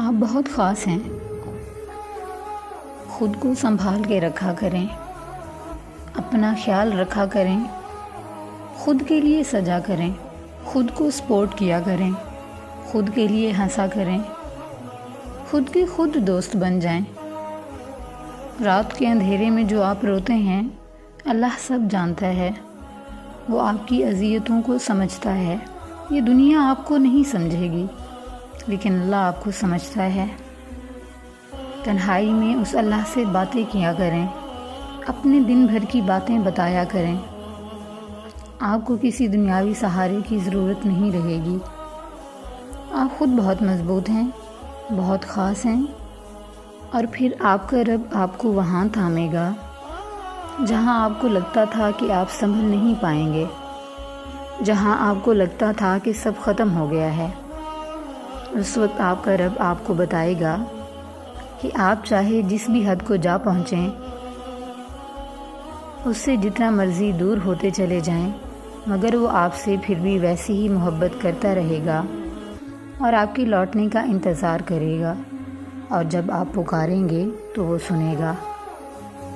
آپ بہت خاص ہیں، خود کو سنبھال کے رکھا کریں، اپنا خیال رکھا کریں، خود کے لیے سجا کریں، خود کو سپورٹ کیا کریں، خود کے لیے ہنسا کریں، خود کے خود دوست بن جائیں۔ رات کے اندھیرے میں جو آپ روتے ہیں، اللہ سب جانتا ہے، وہ آپ کی اذیتوں کو سمجھتا ہے۔ یہ دنیا آپ کو نہیں سمجھے گی، لیکن اللہ آپ کو سمجھتا ہے۔ تنہائی میں اس اللہ سے باتیں کیا کریں، اپنے دن بھر کی باتیں بتایا کریں۔ آپ کو کسی دنیاوی سہارے کی ضرورت نہیں رہے گی۔ آپ خود بہت مضبوط ہیں، بہت خاص ہیں، اور پھر آپ کا رب آپ کو وہاں تھامے گا جہاں آپ کو لگتا تھا کہ آپ سنبھل نہیں پائیں گے، جہاں آپ کو لگتا تھا کہ سب ختم ہو گیا ہے۔ اس وقت آپ کا رب آپ کو بتائے گا کہ آپ چاہے جس بھی حد کو جا پہنچیں، اس سے جتنا مرضی دور ہوتے چلے جائیں، مگر وہ آپ سے پھر بھی ویسی ہی محبت کرتا رہے گا اور آپ کے لوٹنے کا انتظار کرے گا، اور جب آپ پکاریں گے تو وہ سنے گا۔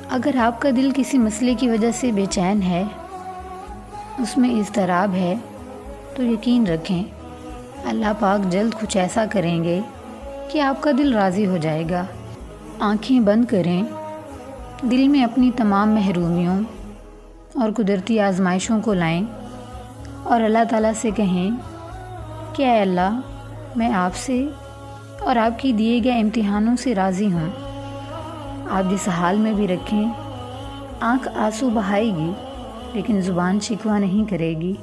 اگر آپ کا دل کسی مسئلے کی وجہ سے بے چین ہے، اس میں اضطراب ہے، تو یقین رکھیں اللہ پاک جلد کچھ ایسا کریں گے کہ آپ کا دل راضی ہو جائے گا۔ آنکھیں بند کریں، دل میں اپنی تمام محرومیوں اور قدرتی آزمائشوں کو لائیں اور اللہ تعالیٰ سے کہیں کہ اے اللہ، میں آپ سے اور آپ کی دیے گئے امتحانوں سے راضی ہوں۔ آپ جس حال میں بھی رکھیں، آنکھ آنسو بہائے گی لیکن زبان شکوہ نہیں کرے گی۔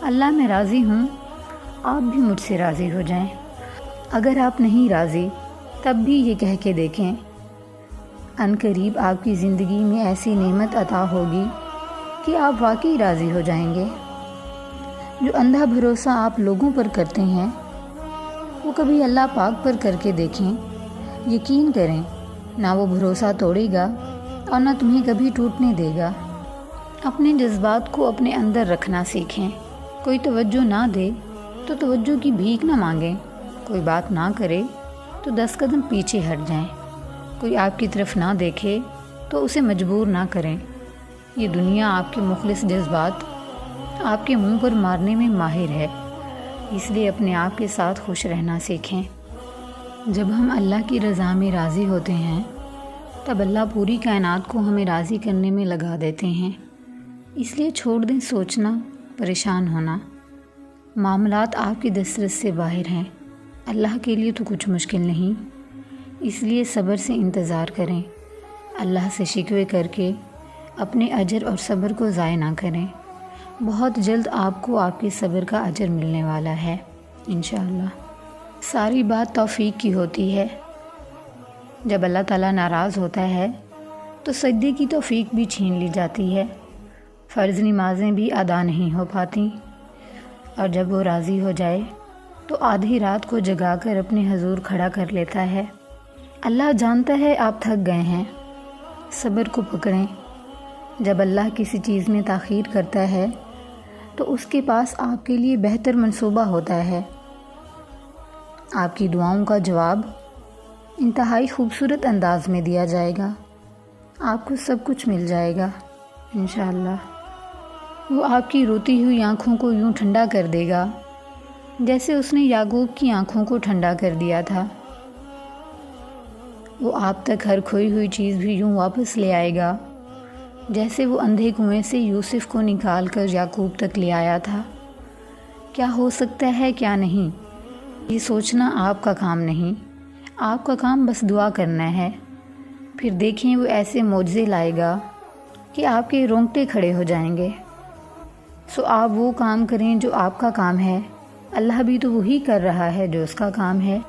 اللہ میں راضی ہوں، آپ بھی مجھ سے راضی ہو جائیں۔ اگر آپ نہیں راضی تب بھی یہ کہہ کے دیکھیں، ان قریب آپ کی زندگی میں ایسی نعمت عطا ہوگی کہ آپ واقعی راضی ہو جائیں گے۔ جو اندھا بھروسہ آپ لوگوں پر کرتے ہیں، وہ کبھی اللہ پاک پر کر کے دیکھیں، یقین کریں نہ وہ بھروسہ توڑے گا اور نہ تمہیں کبھی ٹوٹنے دے گا۔ اپنے جذبات کو اپنے اندر رکھنا سیکھیں۔ کوئی توجہ نہ دے تو توجہ کی بھیک نہ مانگیں، کوئی بات نہ کرے تو 10 قدم پیچھے ہٹ جائیں، کوئی آپ کی طرف نہ دیکھے تو اسے مجبور نہ کریں۔ یہ دنیا آپ کے مخلص جذبات آپ کے منہ پر مارنے میں ماہر ہے، اس لیے اپنے آپ کے ساتھ خوش رہنا سیکھیں۔ جب ہم اللہ کی رضا میں راضی ہوتے ہیں، تب اللہ پوری کائنات کو ہمیں راضی کرنے میں لگا دیتے ہیں۔ اس لیے چھوڑ دیں سوچنا، پریشان ہونا۔ معاملات آپ کی دسترس سے باہر ہیں، اللہ کے لیے تو کچھ مشکل نہیں، اس لیے صبر سے انتظار کریں۔ اللہ سے شکوے کر کے اپنے اجر اور صبر کو ضائع نہ کریں۔ بہت جلد آپ کو آپ کے صبر کا اجر ملنے والا ہے انشاءاللہ۔ ساری بات توفیق کی ہوتی ہے۔ جب اللہ تعالیٰ ناراض ہوتا ہے تو سجدے کی توفیق بھی چھین لی جاتی ہے، فرض نمازیں بھی ادا نہیں ہو پاتی، اور جب وہ راضی ہو جائے تو آدھی رات کو جگا کر اپنے حضور کھڑا کر لیتا ہے۔ اللہ جانتا ہے آپ تھک گئے ہیں، صبر کو پکڑیں۔ جب اللہ کسی چیز میں تاخیر کرتا ہے تو اس کے پاس آپ کے لیے بہتر منصوبہ ہوتا ہے۔ آپ کی دعاؤں کا جواب انتہائی خوبصورت انداز میں دیا جائے گا، آپ کو سب کچھ مل جائے گا انشاءاللہ۔ وہ آپ کی روتی ہوئی آنکھوں کو یوں ٹھنڈا کر دے گا جیسے اس نے یعقوب کی آنکھوں کو ٹھنڈا کر دیا تھا۔ وہ آپ تک ہر کھوئی ہوئی چیز بھی یوں واپس لے آئے گا جیسے وہ اندھے کنویں سے یوسف کو نکال کر یعقوب تک لے آیا تھا۔ کیا ہو سکتا ہے کیا نہیں، یہ سوچنا آپ کا کام نہیں، آپ کا کام بس دعا کرنا ہے۔ پھر دیکھیں وہ ایسے معجزے لائے گا کہ آپ کے رونگٹے کھڑے ہو جائیں گے۔ سو آپ وہ کام کریں جو آپ کا کام ہے، اللہ بھی تو وہی کر رہا ہے جو اس کا کام ہے۔